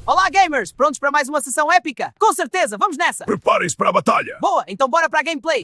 Olá, gamers! Prontos para mais uma sessão épica? Com certeza, vamos nessa! Preparem-se para a batalha! Boa, então bora para a gameplay!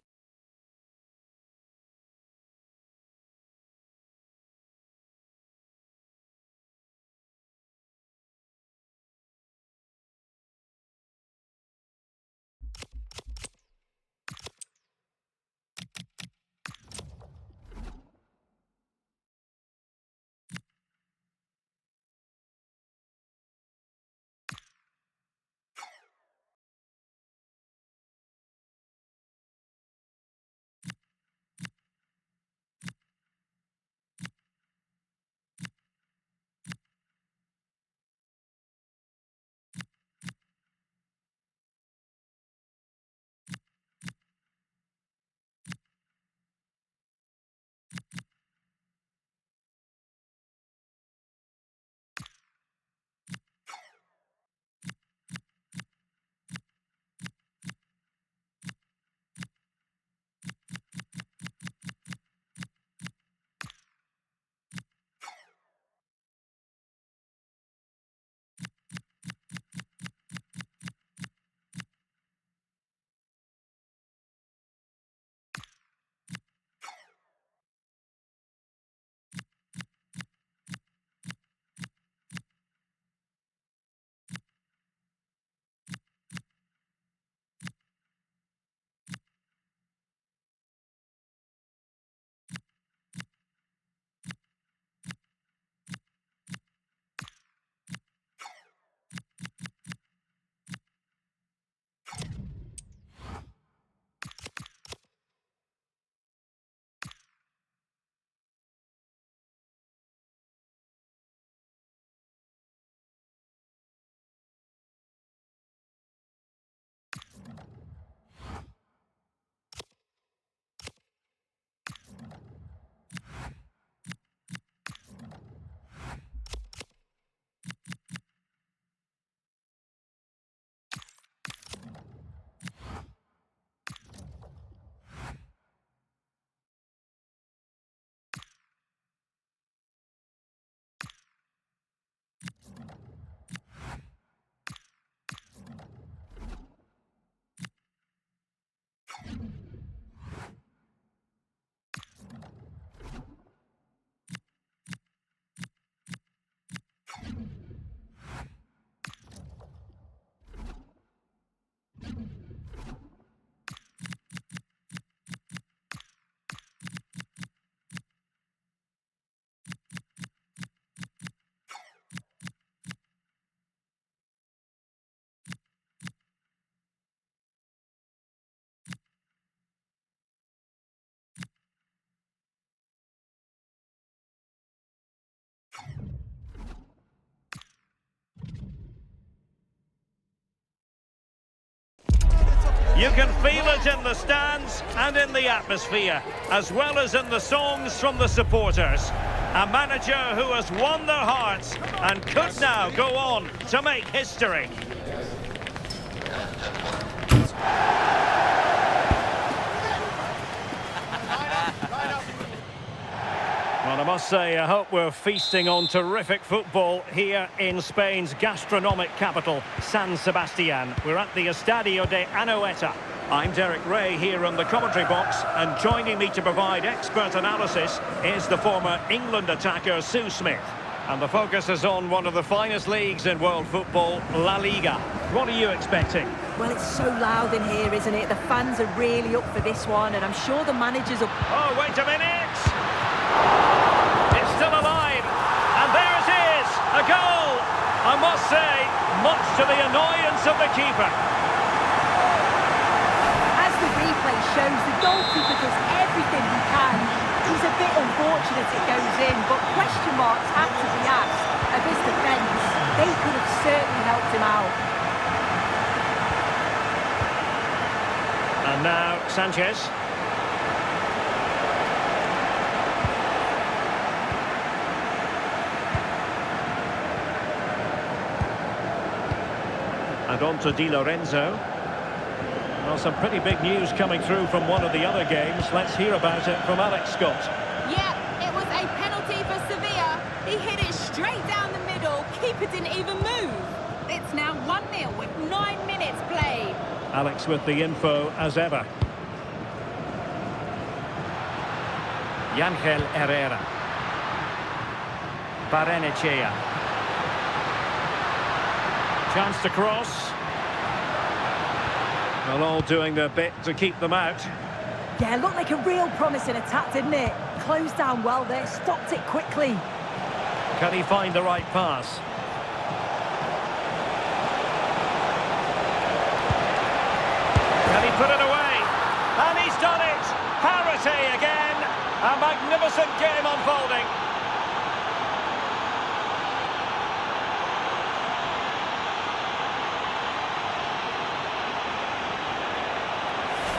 You can feel it in the stands and in the atmosphere, as well as in the songs from the supporters. A manager who has won their hearts and could now go on to make history. Well, I must say, I hope we're feasting on terrific football here in Spain's gastronomic capital, San Sebastián. We're at the Estadio de Anoeta. I'm Derek Ray here in the commentary box, and joining me to provide expert analysis is the former England attacker Sue Smith. And the focus is on one of the finest leagues in world football, La Liga. What are you expecting? Well, it's so loud in here, isn't it? The fans are really up for this one, and I'm sure the managers are... Oh, wait a minute! It's still alive, and there it is, a goal! I must say, much to the annoyance of the keeper. As the replay shows, the goalkeeper does everything he can. He's a bit unfortunate it goes in, but question marks have to be asked of his defence. They could have certainly helped him out. And now, Sanchez. And on to Di Lorenzo. Well, some pretty big news coming through from one of the other games. Let's hear about it from Alex Scott. Yeah, it was a penalty for Sevilla. He hit it straight down the middle. Keeper didn't even move. It's Alex with the info as ever. Yangel Herrera. Barrenechea. Chance to cross. Well, all doing their bit to keep them out. Yeah, looked like a real promising attack, didn't it? Closed down well there, stopped it quickly. Can he find the right pass? Can he put it away? And he's done it! Parity again! A magnificent game unfolding.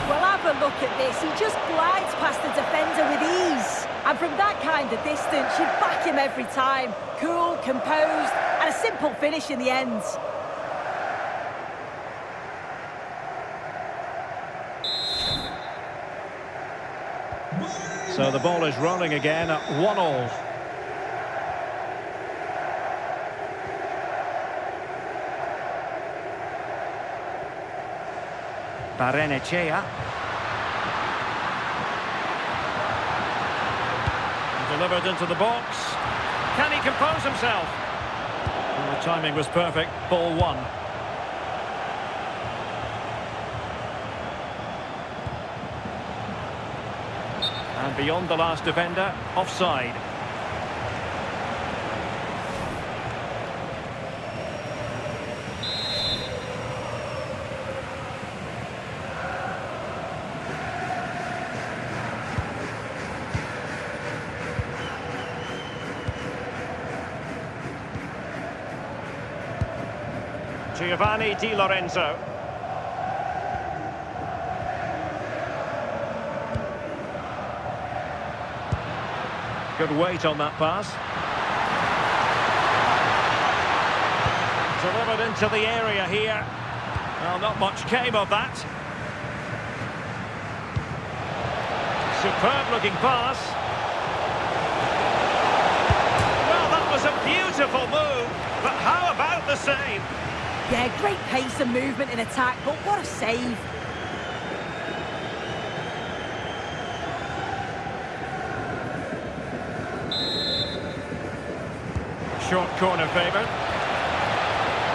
Well, have a look at this. He just glides past the defender with ease. And from that kind of distance, you'd back him every time. Cool, composed, and a simple finish in the end. So the ball is rolling again at 1-1. Barrenechea. Delivered into the box. Can he compose himself? Well, the timing was perfect. Ball one. And beyond the last defender, offside. Giovanni Di Lorenzo. Good weight on that pass. Delivered into the area here. Well, not much came of that. Superb looking pass. Well, that was a beautiful move, but how about the save? Yeah, great pace and movement in attack, but what a save. Short corner favoured.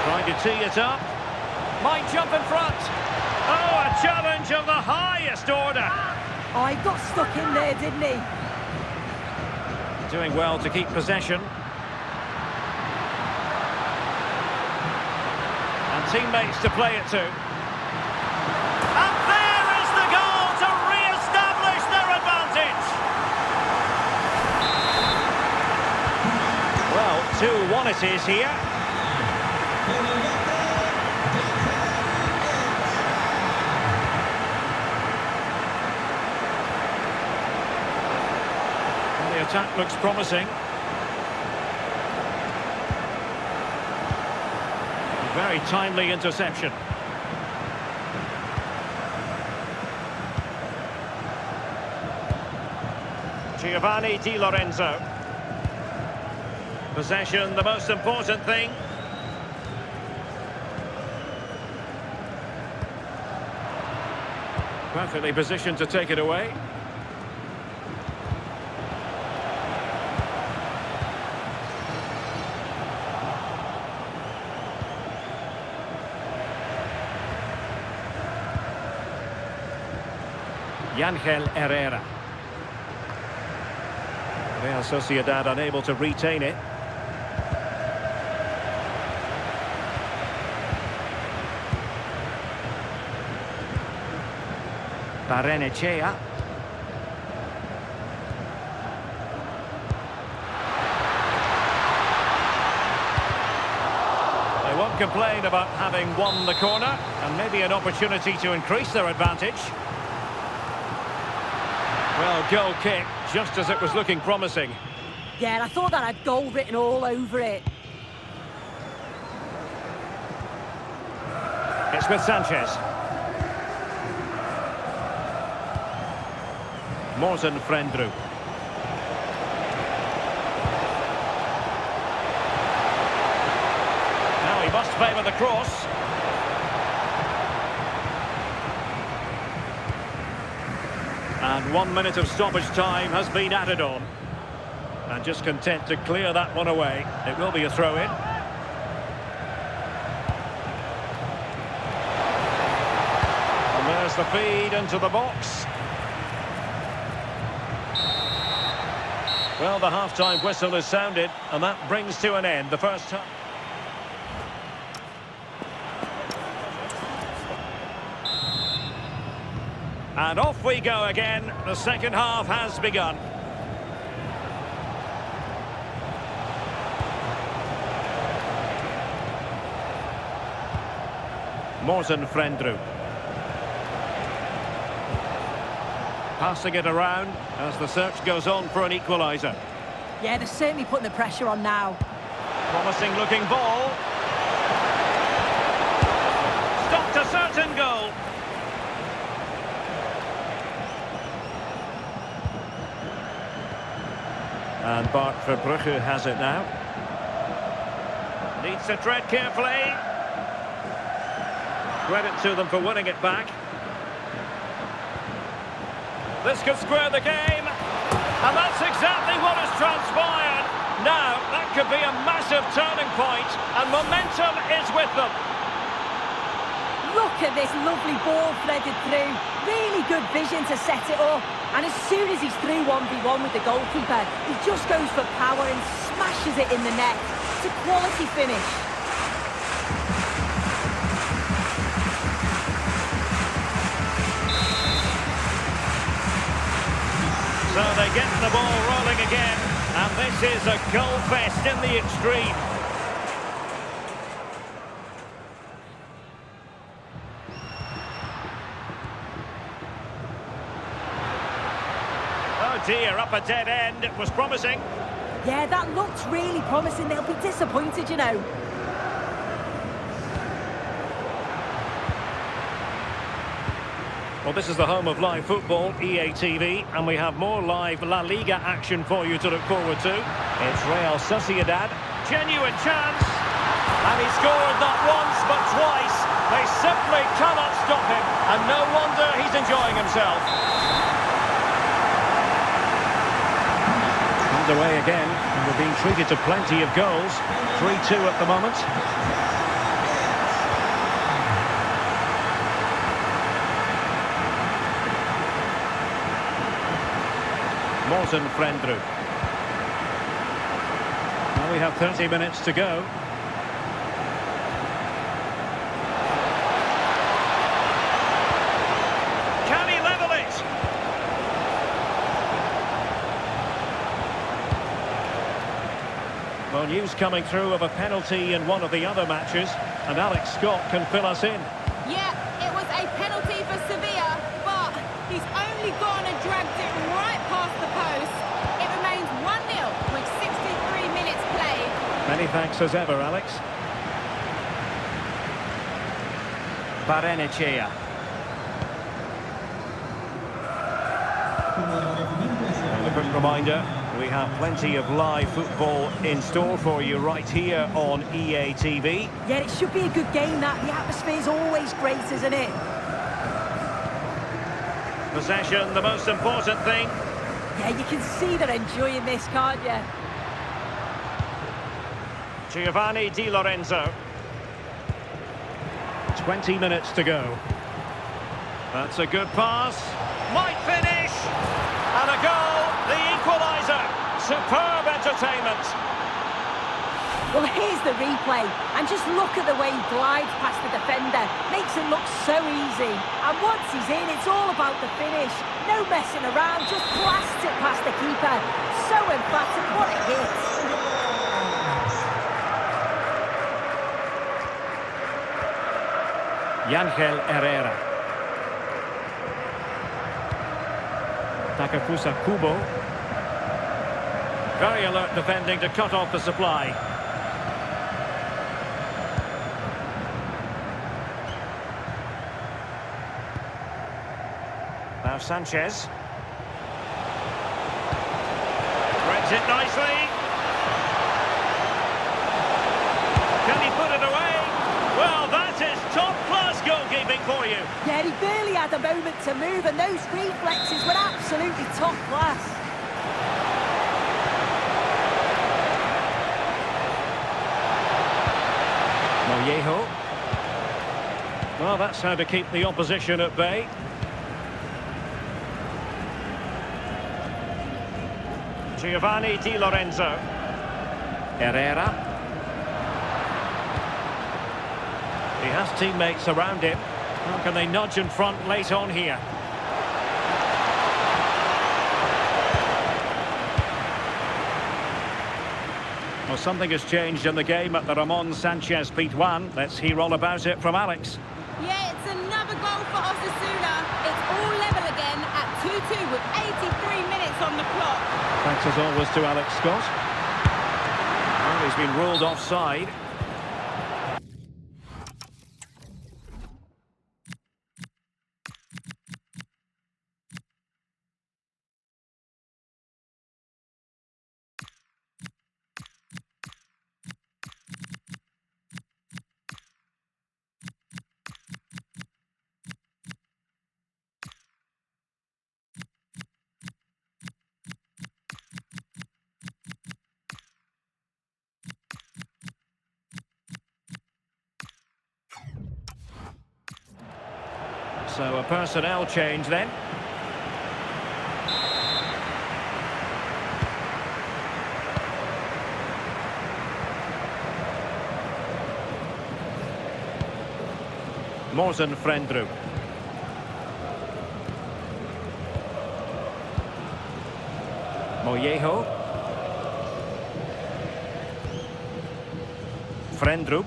Trying to tee it up. Might jump in front. Oh, a challenge of the highest order. Oh, he got stuck in there, didn't he? Doing well to keep possession. And teammates to play it to. And there is the goal to re-establish their advantage. Well, 2-1 it is here. And the attack looks promising. Very timely interception. Giovanni Di Lorenzo. Possession, the most important thing. Perfectly positioned to take it away. Yangel Herrera. Real Sociedad unable to retain it. Barrenechea. They won't complain about having won the corner, and maybe an opportunity to increase their advantage. Well, goal kick, just as it was looking promising. Yeah, and I thought that had goal written all over it. It's with Sanchez. Morten Frendrup. Now he must favour the cross. And 1 minute of stoppage time has been added on. And just content to clear that one away. It will be a throw-in. And there's the feed into the box. Well, the half-time whistle is sounded, and that brings to an end the first time. And off we go again. The second half has begun. Morten Frendrup. Passing it around as the search goes on for an equaliser. Yeah, they're certainly putting the pressure on now. Promising looking ball. Stopped a certain goal. And Bart Verbrugge has it now. Needs to tread carefully. Credit to them for winning it back. This could square the game. And that's exactly what has transpired. Now, that could be a massive turning point, and momentum is with them. Look at this lovely ball threaded through. Really good vision to set it up. And as soon as he's through 1v1 with the goalkeeper, he just goes for power and smashes it in the net. It's a quality finish. So they get the ball rolling again, and this is a goal fest in the extreme. Oh dear, up a dead end. It was promising. Yeah, that looks really promising. They'll be disappointed, you know. Well, this is the home of live football, EA TV, and we have more live La Liga action for you to look forward to. It's Real Sociedad. Genuine chance. And he scored not once, but twice. They simply cannot stop him. And no wonder he's enjoying himself. Underway again, and we're being treated to plenty of goals. 3-2 at the moment. Morten Frendrup. Now we have 30 minutes to go. Can he level it? Well, news coming through of a penalty in one of the other matches, and Alex Scott can fill us in. Yeah, it was a penalty for Sevilla, but he's only gone and dragged it right past the post. It remains 1-0 with 63 minutes played. Many thanks as ever, Alex. Barrenechea. And a quick reminder, we have plenty of live football in store for you right here on EA TV. Yeah, it should be a good game, that. The atmosphere's always great, isn't it? Possession, the most important thing. Yeah, you can see they're enjoying this, can't you? Giovanni Di Lorenzo. 20 minutes to go. That's a good pass. Might finish. And a goal. The equaliser. Superb entertainment. Well, here's the replay. And just look at the way he glides past the defender. Makes it look so easy. And once he's in, it's all about the finish. No messing around. Just blasts it past the keeper. So emphatic. What a hit. Yangel Herrera. Takafusa Kubo. Very alert defending to cut off the supply. Now Sanchez. Threads it nicely. Can he put it away? Well, that is top-class goalkeeping for you. for you. Yeah, he barely had a moment to move, and those reflexes were absolutely top class. Mollejo. Well, that's how to keep the opposition at bay. Giovanni Di Lorenzo. Herrera. He has teammates around him. How can they nudge in front late on here? Well, something has changed in the game at the Ramon Sanchez Pizjuan. Let's hear all about it from Alex. Yeah, it's another goal for Osasuna. It's all level again at 2-2 with 83 minutes on the clock. Thanks as always to Alex Scott. Well, he's been ruled offside. So a personnel change then. Morten Frendrup. Mollejo. Frendrup.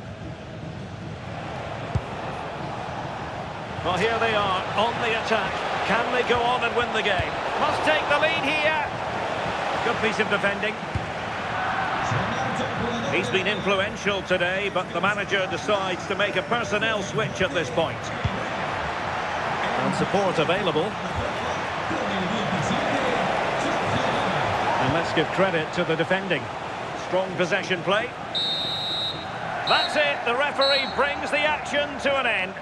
Well, here they are on the attack. Can they go on and win the game? Must take the lead here. Good piece of defending. He's been influential today, but the manager decides to make a personnel switch at this point. And support available. And let's give credit to the defending. Strong possession play. That's it. The referee brings the action to an end.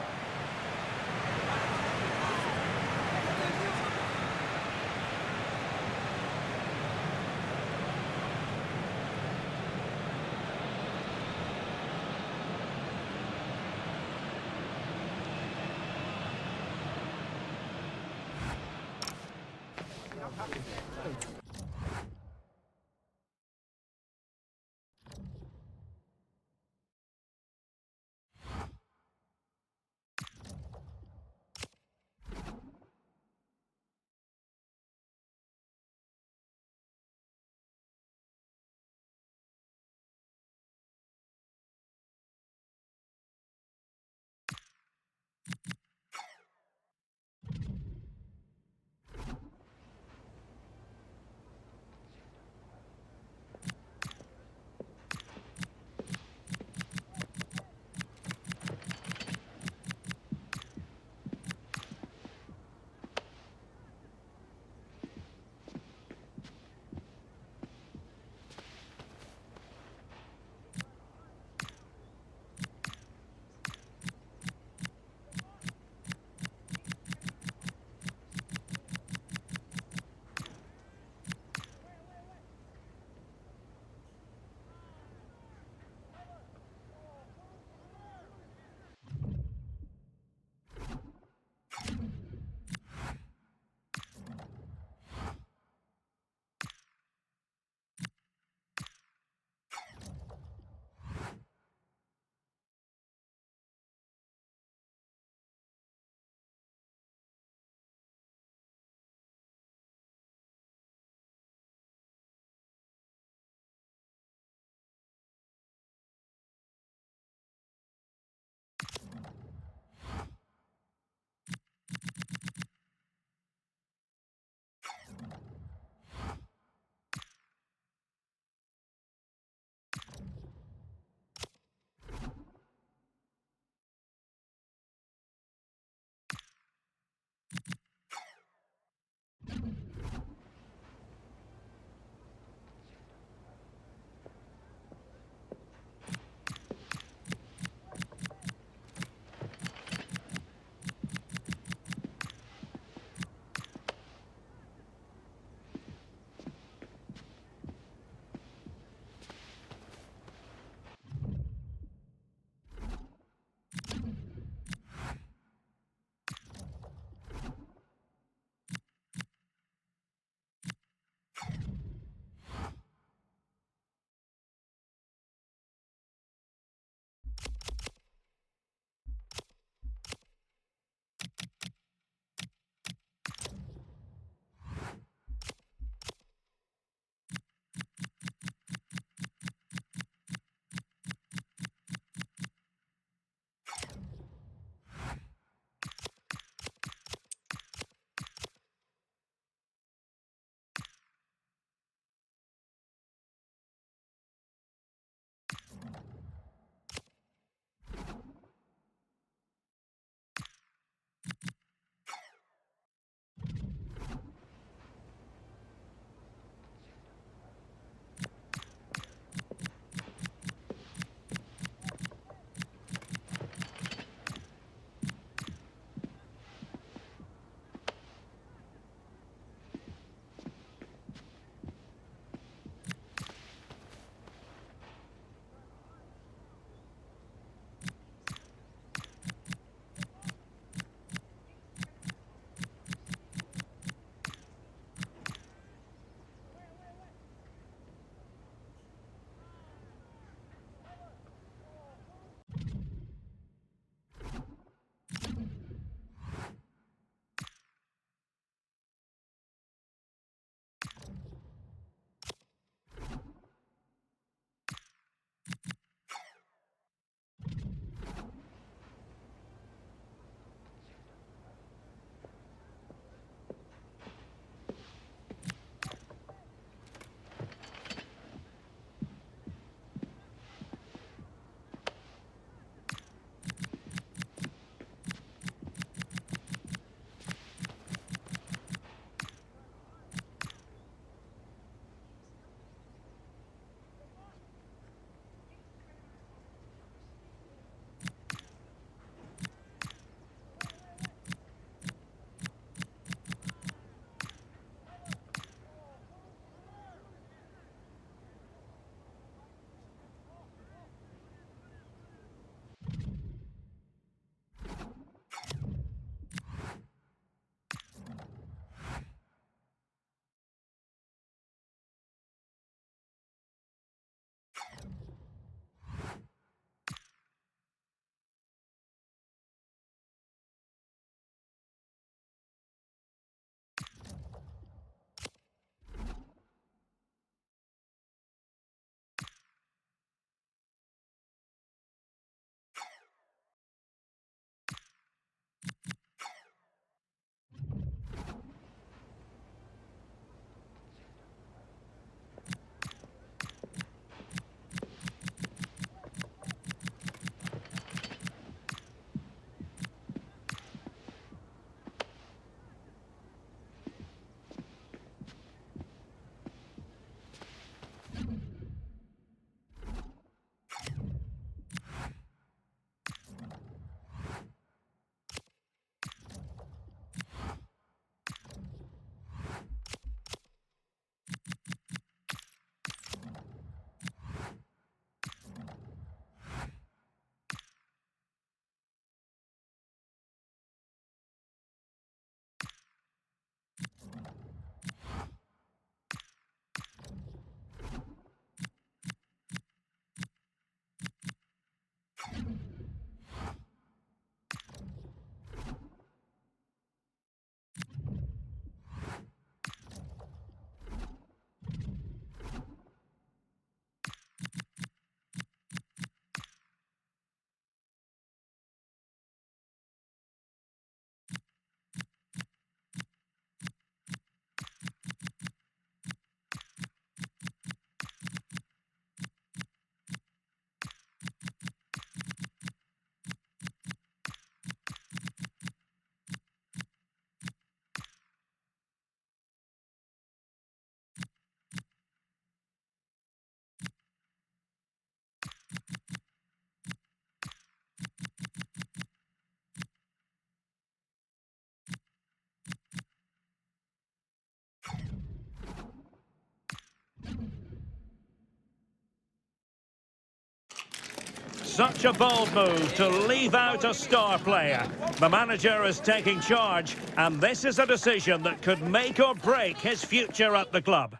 such a bold move to leave out a star player. The manager is taking charge, and this is a decision that could make or break his future at the club.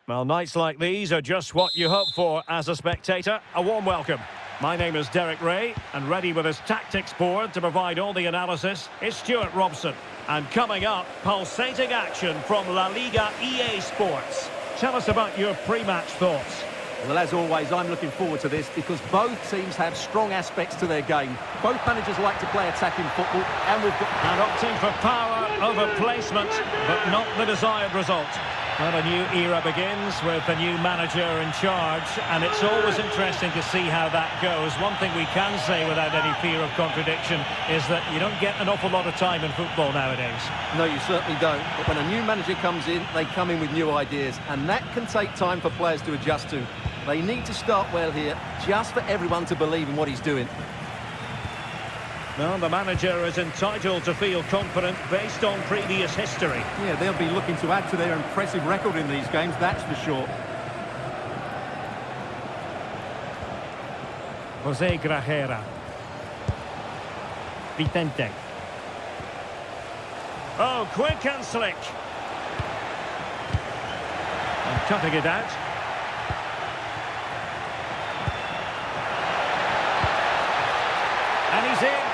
Well, nights like these are just what you hope for as a spectator. A warm welcome. My name is Derek Ray, and ready with his tactics board to provide all the analysis is Stuart Robson. And coming up, pulsating action from LaLiga EA Sports. Tell us about your pre-match thoughts. Well, as always, I'm looking forward to this because both teams have strong aspects to their game. Both managers like to play attacking football, and we've got... And opting for power over placement, but not the desired result. Well, a new era begins with the new manager in charge, and it's always interesting to see how that goes. One thing we can say without any fear of contradiction is that you don't get an awful lot of time in football nowadays. No, you certainly don't. But when a new manager comes in, they come in with new ideas, and that can take time for players to adjust to. They need to start well here, just for everyone to believe in what he's doing. Well, the manager is entitled to feel confident based on previous history. Yeah, they'll be looking to add to their impressive record in these games, that's for sure. Jose Grajera. Vicente. Oh, quick and slick. And cutting it out. And he's in.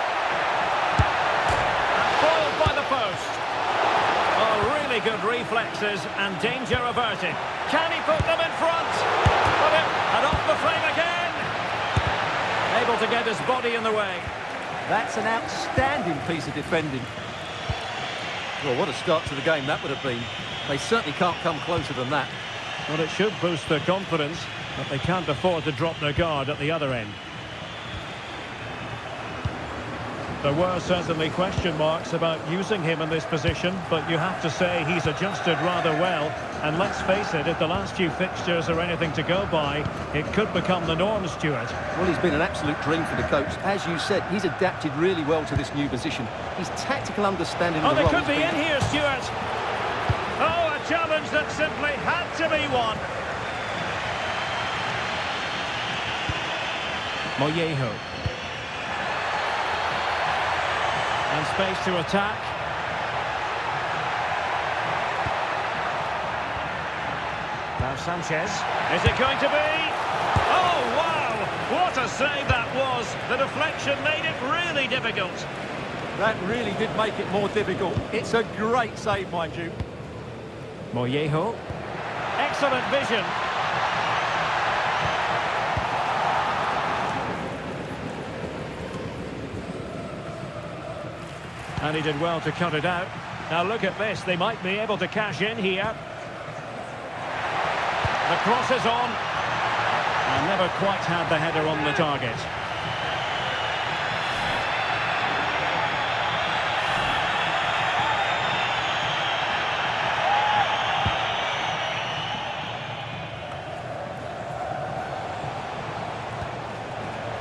Good reflexes and danger averted. Can he put them in front? Put it, and off the frame again. Able to get his body in the way. That's an outstanding piece of defending. Well, what a start to the game that would have been. They certainly can't come closer than that. Well, it should boost their confidence, but they can't afford to drop their guard at the other end. There were certainly question marks about using him in this position, but you have to say he's adjusted rather well. And let's face it, if the last few fixtures are anything to go by, it could become the norm, Stuart. Well, he's been an absolute dream for the coach. As you said, he's adapted really well to this new position. His tactical understanding of the role... Oh, they could be in here, Stuart. Oh, a challenge that simply had to be won. Mollejo. And space to attack. Now Sanchez. Is it going to be? Oh, wow! What a save that was. The deflection made it really difficult. That really did make it more difficult. It's a great save, mind you. Mollejo. Excellent vision. And he did well to cut it out. Now look at this, they might be able to cash in here. The cross is on. And never quite had the header on the target.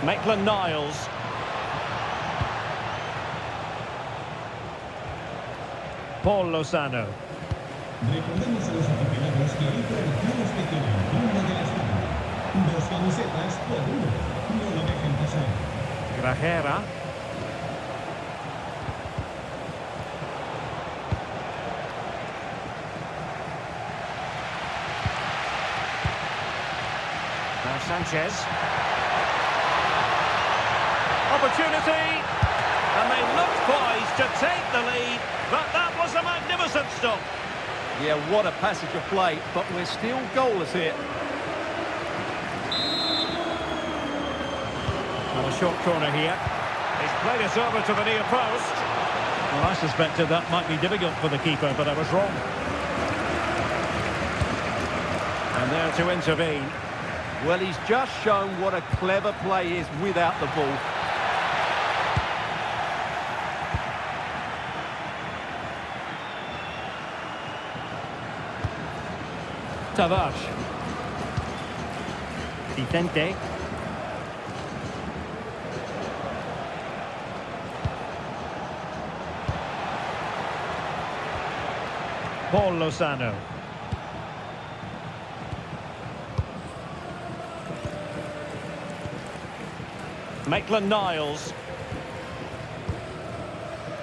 Maitland-Niles. Paul Lozano. Recordemos a los aficionados que hoy promocionamos pequeño mundo de la España. 2 camisetas por 1. No lo dejen pasar. Grajera. Now Sanchez. Opportunity. And they looked poised to take the lead, but that was a magnificent stop. Yeah, what a passage of play, but we're still goalless here. Well, a short corner here. He's played it over to the near post. Well, I suspected that might be difficult for the keeper, but I was wrong. And there to intervene. Well, he's just shown what a clever play is without the ball. Tavares. Vicente. Paul Lozano. Maitland-Niles.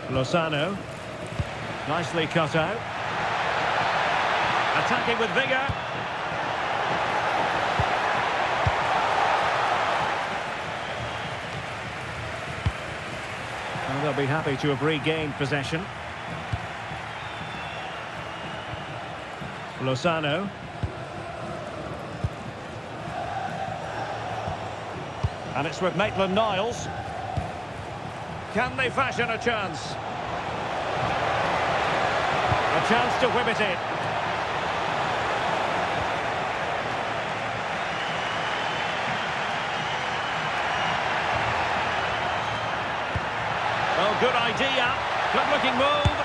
Lozano. Nicely cut out. Attacking with vigour. And they'll be happy to have regained possession. Lozano. And it's with Maitland-Niles. Can they fashion a chance? A chance to whip it in. Oh, good idea. Good-looking move.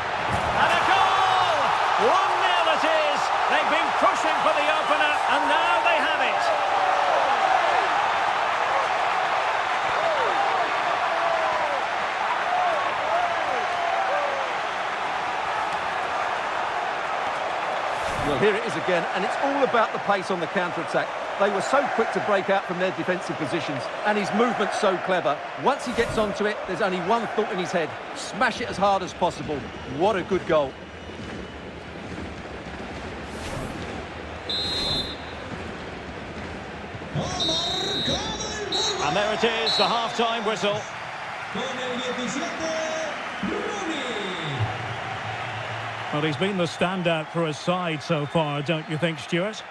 And a goal! 1-0 it is. They've been pushing for the opener, and now they have it. Well, here it is again, and it's all about the pace on the counter-attack. They were so quick to break out from their defensive positions, and his movement's so clever. Once he gets onto it, there's only one thought in his head: smash it as hard as possible. What a good goal. And there it is, the half-time whistle. Well, he's been the standout for his side so far, don't you think, Stuart?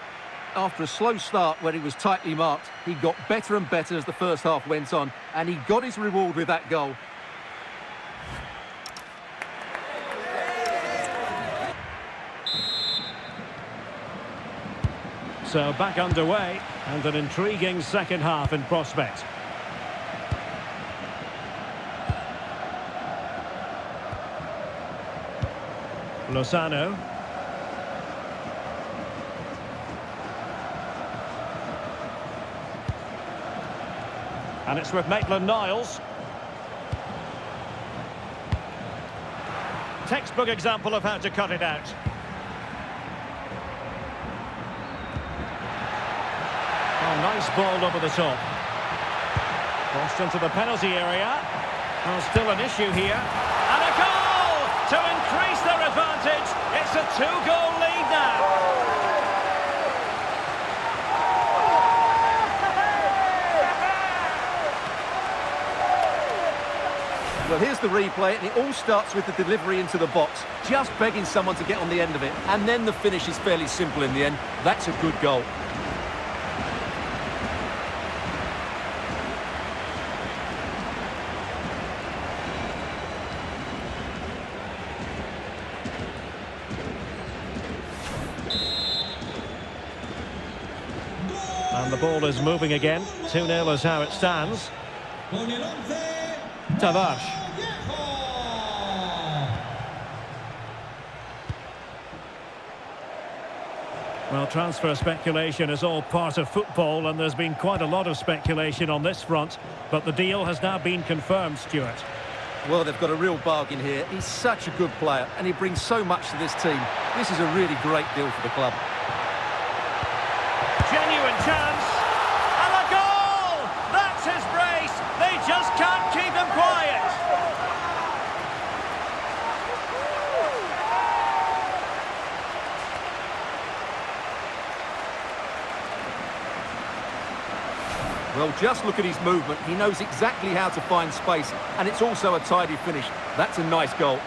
After a slow start where he was tightly marked, he got better and better as the first half went on, and he got his reward with that goal. So back underway, and an intriguing second half in prospect. Lozano. And it's with Maitland-Niles. Textbook example of how to cut it out. Oh, nice ball over the top. Crossed into the penalty area. Well, still an issue here. And a goal to increase their advantage. It's a 2-goal lead now. Well, here's the replay, and it all starts with the delivery into the box, just begging someone to get on the end of it, and then the finish is fairly simple in the end. That's a good goal. And the ball is moving again. 2-0 is how it stands. Tavares. Well, transfer speculation is all part of football, and there's been quite a lot of speculation on this front, but the deal has now been confirmed, Stuart. Well, they've got a real bargain here. He's such a good player, and he brings so much to this team. This is a really great deal for the club. Genuine chance, and a goal! That's his brace. They just can't keep him quiet. Well, just look at his movement. He knows exactly how to find space, and it's also a tidy finish. That's a nice goal.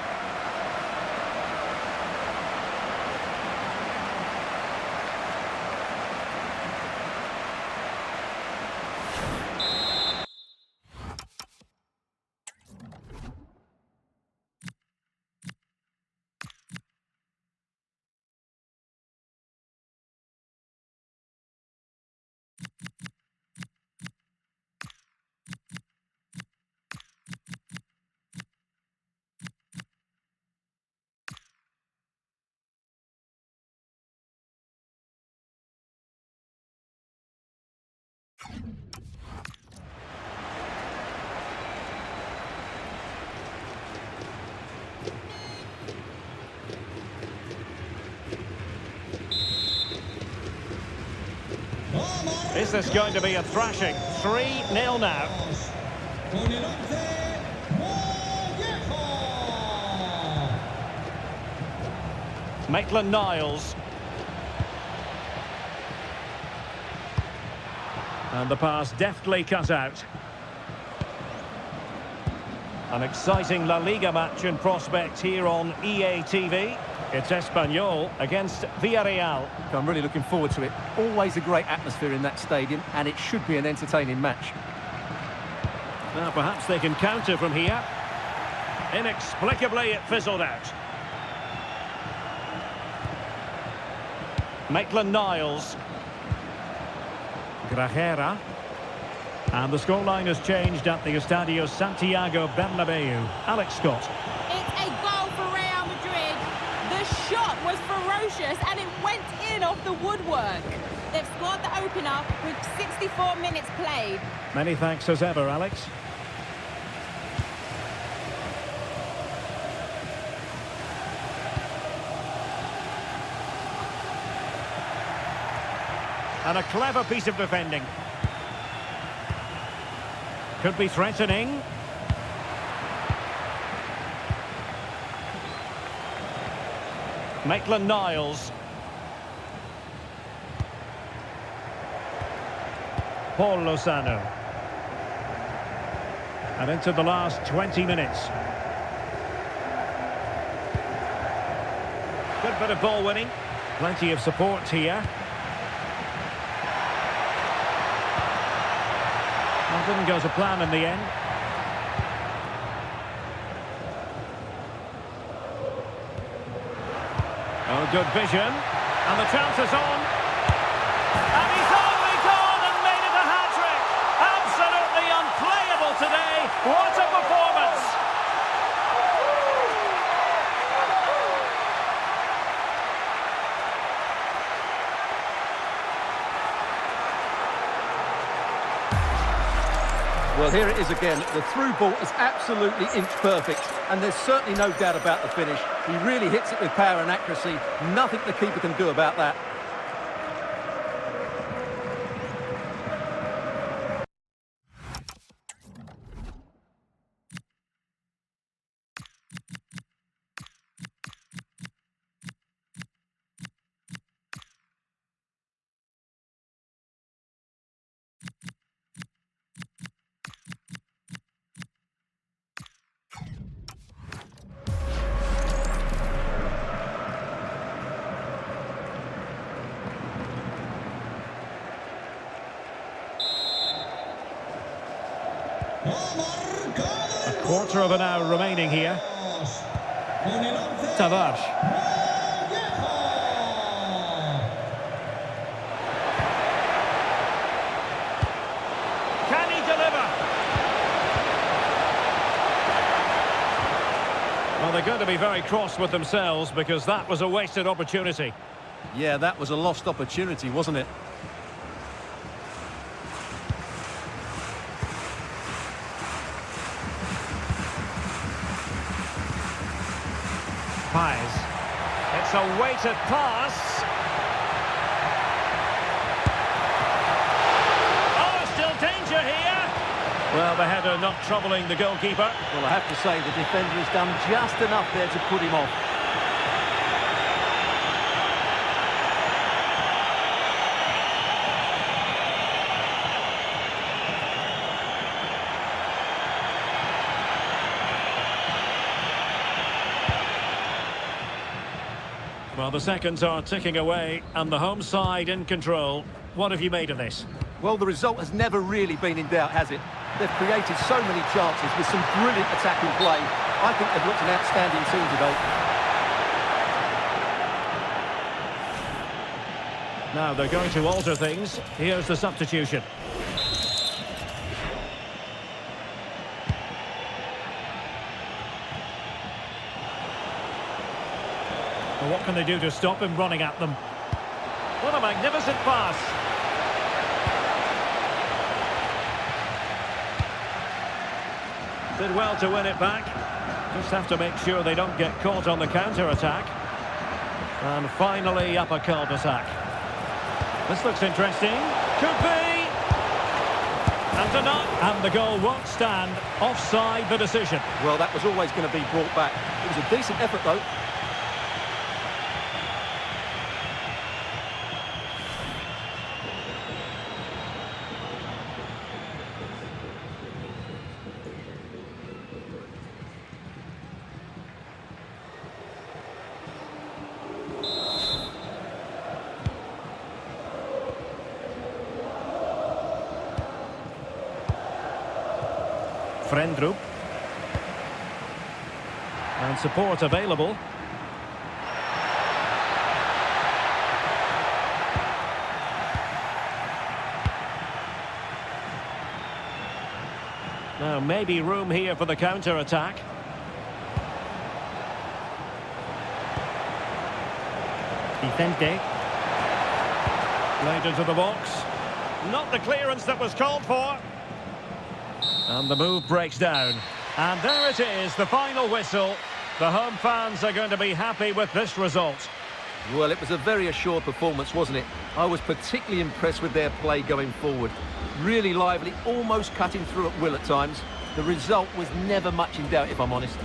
Is this going to be a thrashing? 3-0 now. Maitland-Niles. And the pass deftly cut out. An exciting La Liga match in prospect here on EA TV. It's Espanyol against Villarreal. I'm really looking forward to it. Always a great atmosphere in that stadium, and it should be an entertaining match. Now perhaps they can counter from here. Inexplicably it fizzled out. Maitland-Niles. Grajera. And the scoreline has changed at the Estadio Santiago Bernabeu. Alex Scott. It's a goal for Real Madrid. The shot was ferocious and it went in off the woodwork. They've scored the opener with 64 minutes played. Many thanks as ever, Alex. And a clever piece of defending. Could be threatening. Maitland-Niles. Paul Lozano. And into the last 20 minutes. Good bit of ball winning. Plenty of support here. Well, didn't go to plan in the end. Oh, good vision. And the chance is on. And he's only gone and made it a hat-trick. Absolutely unplayable today. What a performance. Well, here it is again. The through ball is absolutely inch perfect, and there's certainly no doubt about the finish. He really hits it with power and accuracy. Nothing the keeper can do about that. A quarter of an hour remaining here. Tavares. Can he deliver? Well, they're going to be very cross with themselves because that was a wasted opportunity. Yeah, that was a lost opportunity, wasn't it? It's a weighted pass. Oh, still danger here. Well, the header not troubling the goalkeeper. Well, I have to say the defender has done just enough there to put him off. Well, the seconds are ticking away and the home side in control. What have you made of this? Well, the result has never really been in doubt, has it? They've created so many chances with some brilliant attacking play. I think they've looked an outstanding team today. Now they're going to alter things. Here's the substitution. Well, what can they do to stop him running at them? What a magnificent pass. Did well to win it back. Just have to make sure they don't get caught on the counter-attack. And finally up a cul-de-sac. This looks interesting. Could be. And the goal won't stand. Offside the decision. Well, that was always going to be brought back. It was a decent effort, though. Frendrup. And support available. Now, maybe room here for the counter-attack. Vicente. Played into the box. Not the clearance that was called for. And the move breaks down. And there it is, the final whistle. The home fans are going to be happy with this result. Well, it was a very assured performance, wasn't it? I was particularly impressed with their play going forward. Really lively, almost cutting through at will at times. The result was never much in doubt, if I'm honest.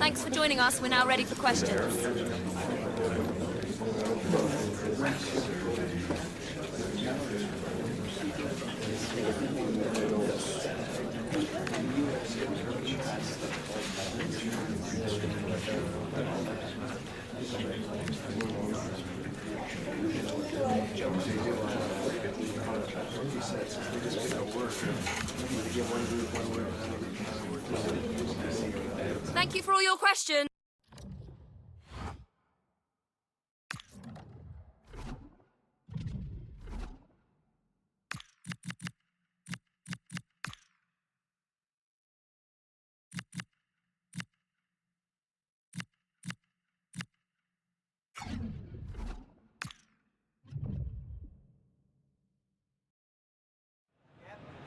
Thanks for joining us. We're now ready for questions. Thank you for all your questions.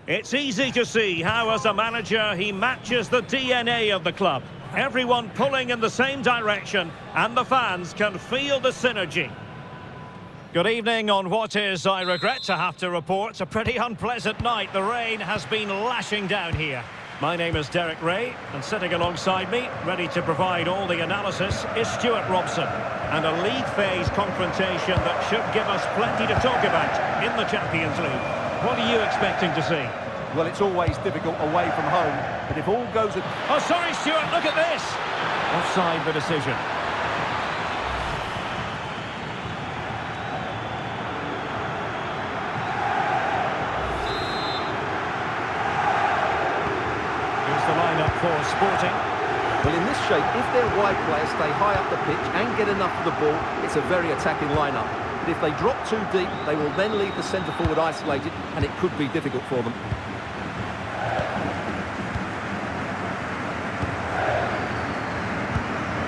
It's easy to see how, as a manager, he matches the DNA of the club. Everyone pulling in the same direction, and the fans can feel the synergy. Good evening on what is, I regret to have to report, a pretty unpleasant night. The rain has been lashing down here. My name is Derek Ray, and sitting alongside me, ready to provide all the analysis, is Stuart Robson. And a league phase confrontation that should give us plenty to talk about in the Champions League. What are you expecting to see? Well, it's always difficult away from home, but if all goes... Oh, sorry, Stuart, look at this! Offside the decision. Here's the lineup for Sporting. Well, in this shape, if their wide players stay high up the pitch and get enough of the ball, it's a very attacking lineup. But if they drop too deep, they will then leave the centre-forward isolated, and it could be difficult for them.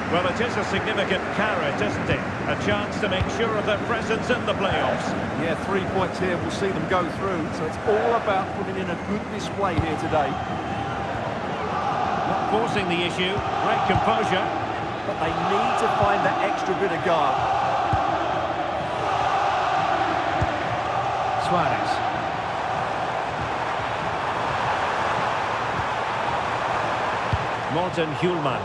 Well, it is a significant carrot, isn't it? A chance to make sure of their presence in the playoffs. Yeah, 3 points here will see them go through, so it's all about putting in a good display here today. Not forcing the issue, great composure. But they need to find that extra bit of guard. Suarez. Morten Hjulman.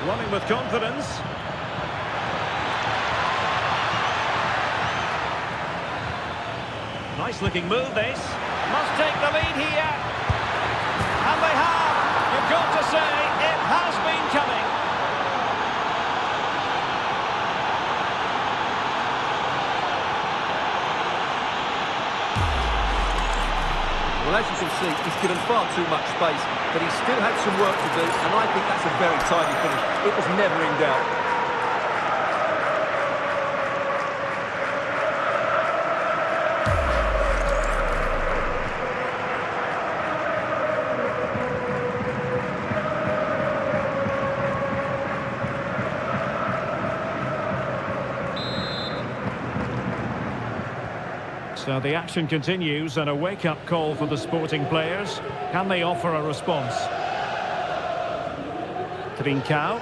Running with confidence. Nice looking move this. Must take the lead here. And they have. You've got to say, it has been coming. Well, as you can see, he's given far too much space, but he still had some work to do, and I think that's a very tidy finish. It was never in doubt. So the action continues, and a wake-up call for the Sporting players. Can they offer a response? Trincao.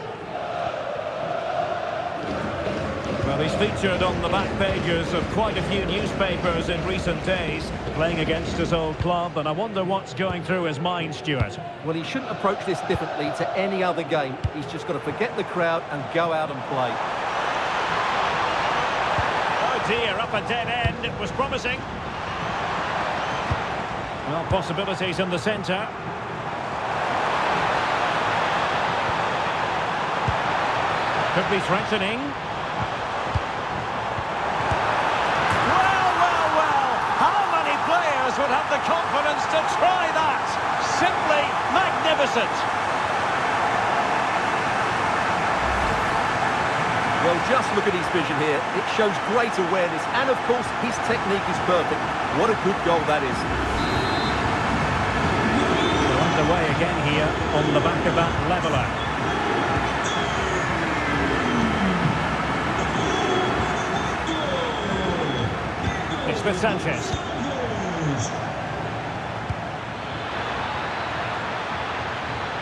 Well, he's featured on the back pages of quite a few newspapers in recent days, playing against his old club, and I wonder what's going through his mind, Stuart. Well, he shouldn't approach this differently to any other game. He's just got to forget the crowd and go out and play. Dear, up a dead end. It was promising. Well, possibilities in the centre. Could be threatening. Well. How many players would have the confidence to try that? Simply magnificent. Well, just look at his vision here. It shows great awareness, and of course, his technique is perfect. What a good goal that is. We're underway again here on the back of that leveller. It's with Sanchez.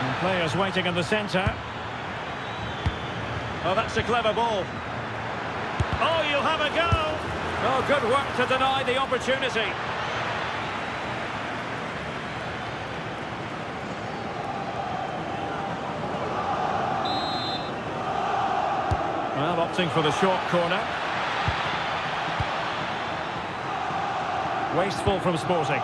And players waiting in the centre. Oh, that's a clever ball. Oh, you'll have a go. Oh, good work to deny the opportunity. Well, opting for the short corner. Wasteful from Sporting.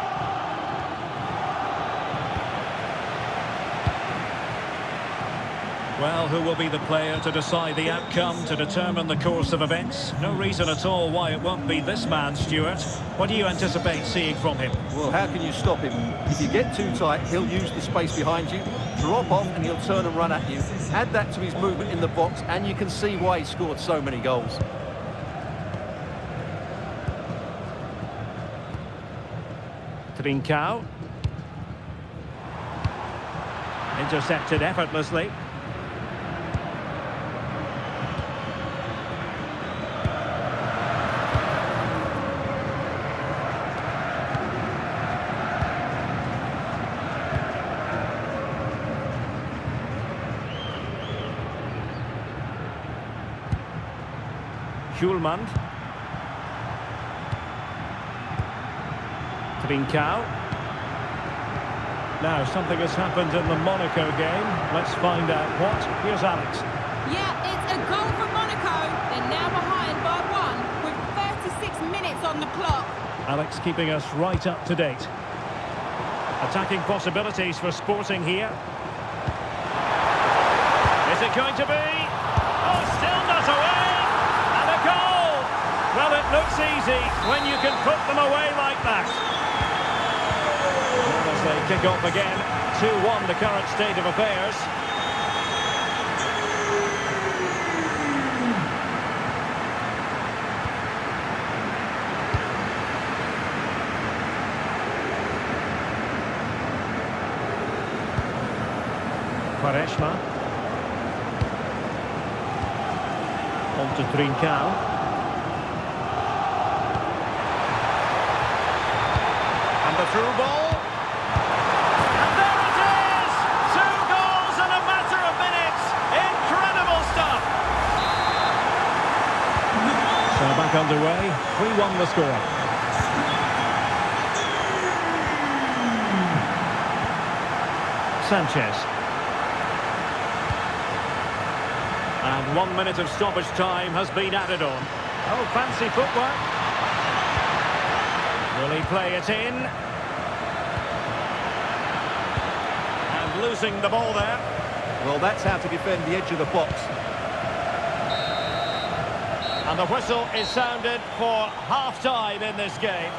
Well, who will be the player to decide the outcome, to determine the course of events? No reason at all why it won't be this man, Stuart. What do you anticipate seeing from him? Well, how can you stop him? If you get too tight, he'll use the space behind you, drop off, and he'll turn and run at you. Add that to his movement in the box, and you can see why he scored so many goals. Trincao. Intercepted effortlessly. Schulman. Trincao. Now, something has happened in the Monaco game. Let's find out what. Here's Alex. Yeah, it's a goal for Monaco. They're now behind by 1 with 36 minutes on the clock. Alex keeping us right up to date. Attacking possibilities for Sporting here. Is it going to be? Oh, still not away! And a goal! Well, it looks easy when you can put them away like that. And as they kick off again, 2-1 the current state of affairs. Quaresma. On to Trincao. And the through ball. And there it is! 2 goals in a matter of minutes. Incredible stuff. So back underway. 3-1 the score. Sanchez. And 1 minute of stoppage time has been added on. Oh, fancy footwork. Will he play it in? And losing the ball there. Well, that's how to defend the edge of the box. And the whistle is sounded for half-time in this game.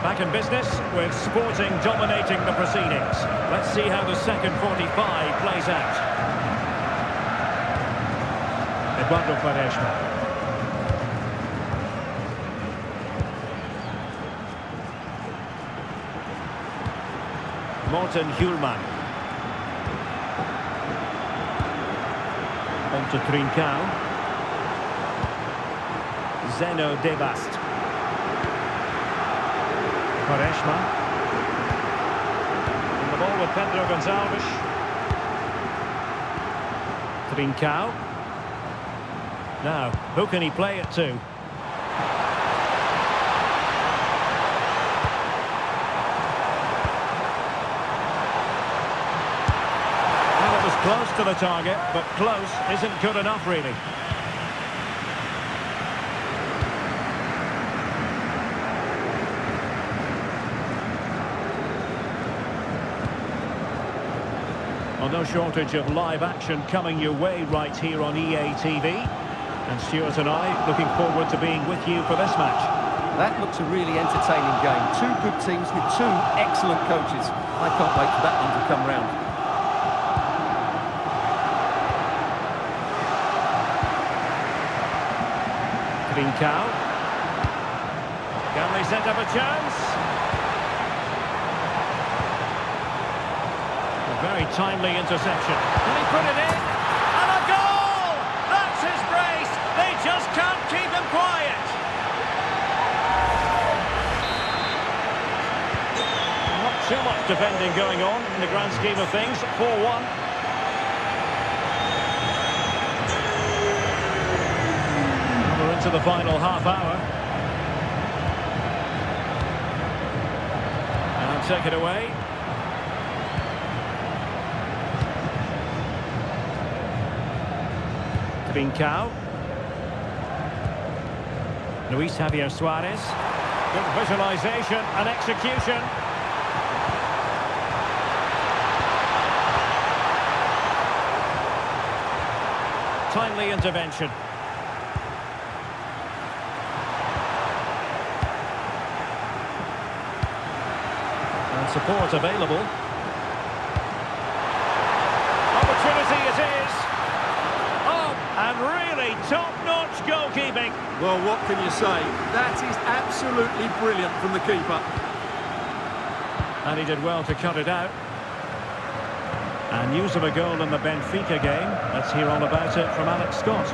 Back in business with Sporting dominating the proceedings. Let's see how the second 45 plays out. Eduardo Quaresma. Morten Hjulman. On to Trincao. Zeno Debast. Quaresma. And the ball with Pedro Gonçalves. Trincao. Now, who can he play it to? Well, it was close to the target, but close isn't good enough, really. Well, no shortage of live action coming your way right here on EA TV. And Stuart and I looking forward to being with you for this match. That looks a really entertaining game. 2 good teams with 2 excellent coaches. I can't wait for that one to come round. Trincao. Can they set up a chance? Very timely interception. Can he put it in? And a goal! That's his brace! They just can't keep him quiet! Not too much defending going on in the grand scheme of things. 4-1. We're into the final half hour. And take it away. Trincao. Luis Javier Suarez. Good visualization and execution. Timely intervention. And support available. Opportunity it is. Oh, and really top-notch goalkeeping. Well, what can you say? That is absolutely brilliant from the keeper. And he did well to cut it out. And news of a goal in the Benfica game. Let's hear all about it from Alex Scott.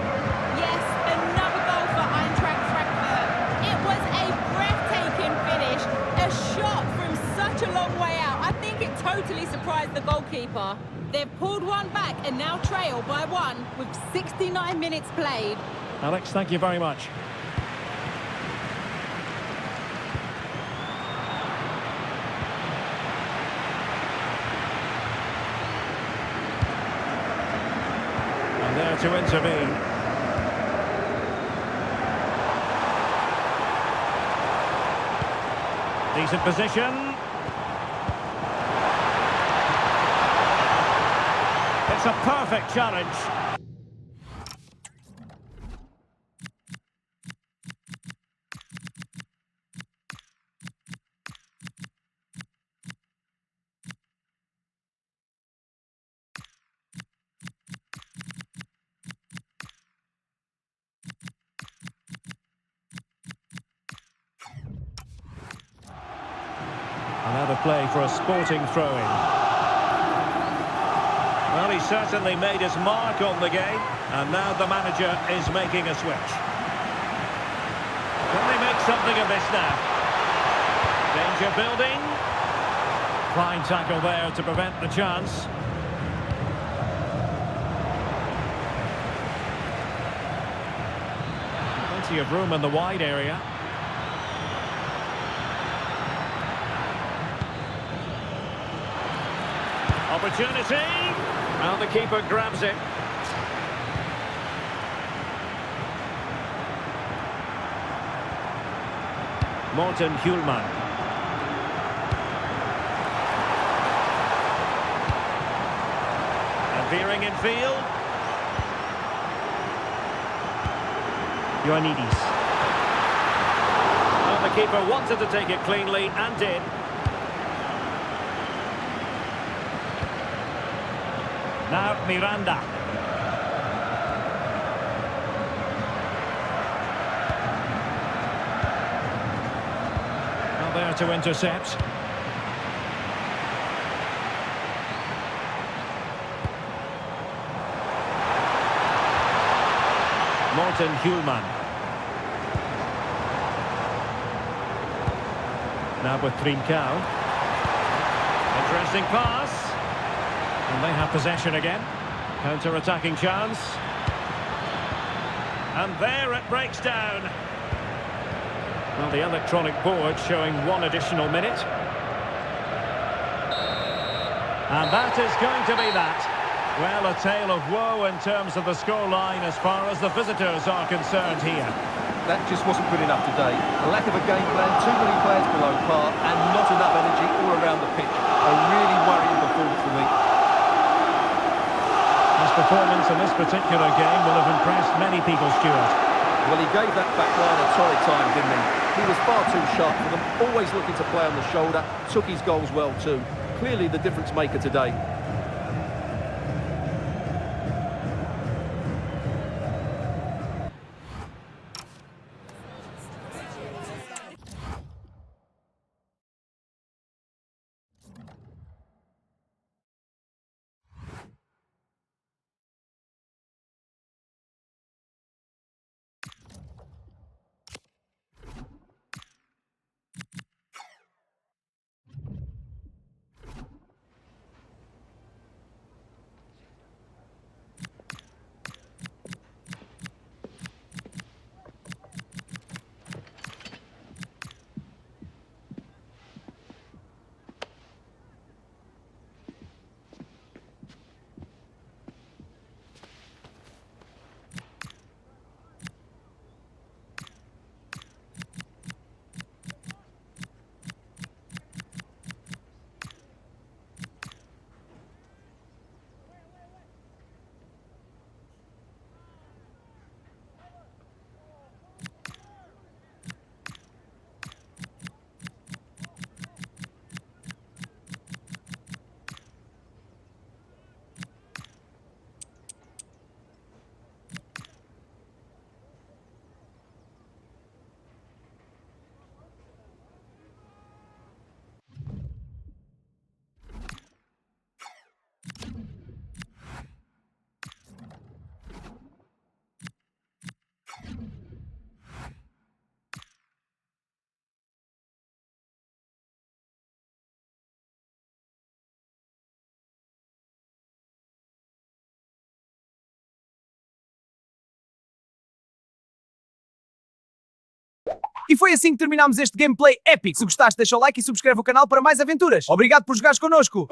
Yes, another goal for Eintracht Frankfurt. It was a breathtaking finish. A shot from such a long way out. I think it totally surprised the goalkeeper. They've pulled one back and now trail by 1 with 69 minutes played. Alex, thank you very much. And there to intervene. Decent position. It's a perfect challenge. Another play for a sporting throw-in. Well, he certainly made his mark on the game, and now the manager is making a switch. Can they make something of this now? Danger building. Fine tackle there to prevent the chance. Plenty of room in the wide area. Opportunity. And the keeper grabs it. Morten Hjulman. And veering in field. Ioannidis. Well, the keeper wanted to take it cleanly and did. Now Miranda. Well, there to intercept. Morten Hjulman. Now with Trincao. Interesting pass. And they have possession again. Counter-attacking chance. And there it breaks down. Well, the electronic board showing 1 additional minute. And that is going to be that. Well, a tale of woe in terms of the scoreline as far as the visitors are concerned here. That just wasn't good enough today. A lack of a game plan, too many players below par, and not enough energy all around the pitch. A really worrying performance for me. His performance in this particular game will have impressed many people, Stuart. Well, he gave that back line a torrid time, didn't he? He was far too sharp for them, always looking to play on the shoulder, took his goals well too. Clearly the difference maker today. E foi assim que terminámos este gameplay épico. Se gostaste, deixa o like e subscreve o canal para mais aventuras. Obrigado por jogares connosco.